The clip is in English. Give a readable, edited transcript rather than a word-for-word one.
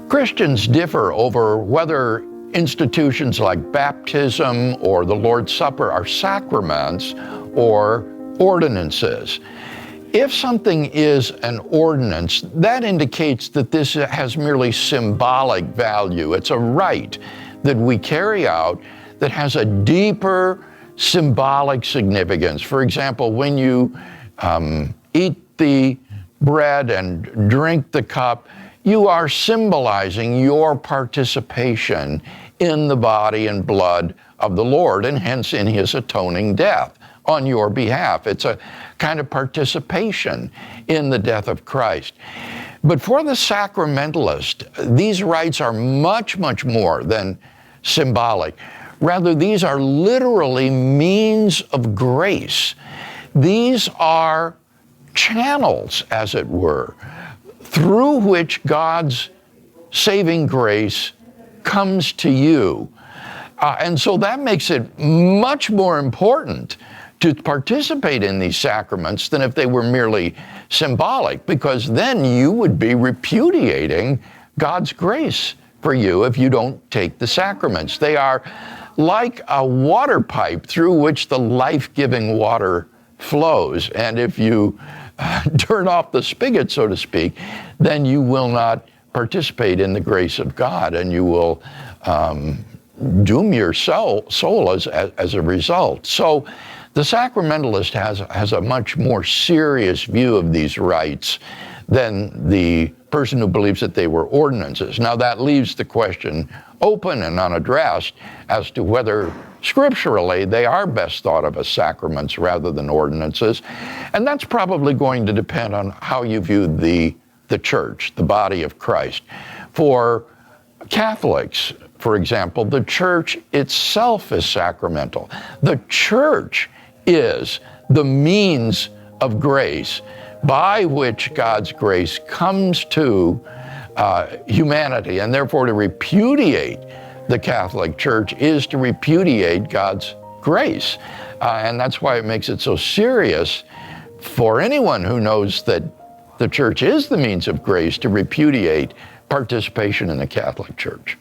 Christians differ over whether institutions like baptism or the Lord's Supper are sacraments or ordinances. If something is an ordinance, that indicates that this has merely symbolic value. It's a rite that we carry out that has a deeper symbolic significance. For example, when you eat the bread and drink the cup, you are symbolizing your participation in the body and blood of the Lord, and hence in his atoning death on your behalf. It's a kind of participation in the death of Christ. But for the sacramentalist, these rites are much, much more than symbolic. Rather, these are literally means of grace. These are channels, as it were, through which God's saving grace comes to you. And so that makes it much more important to participate in these sacraments than if they were merely symbolic, because then you would be repudiating God's grace for you if you don't take the sacraments. They are like a water pipe through which the life-giving water flows. And if you turn off the spigot, so to speak, then you will not participate in the grace of God, and you will doom your soul as a result. So the sacramentalist has a much more serious view of these rites than the person who believes that they were ordinances. Now that leaves the question open and unaddressed as to whether scripturally they are best thought of as sacraments rather than ordinances. And that's probably going to depend on how you view the church, the body of Christ. For Catholics, for example, the church itself is sacramental. The church is the means of grace by which God's grace comes to humanity, and therefore to repudiate the Catholic Church is to repudiate God's grace. And that's why it makes it so serious for anyone who knows that the church is the means of grace to repudiate participation in the Catholic Church.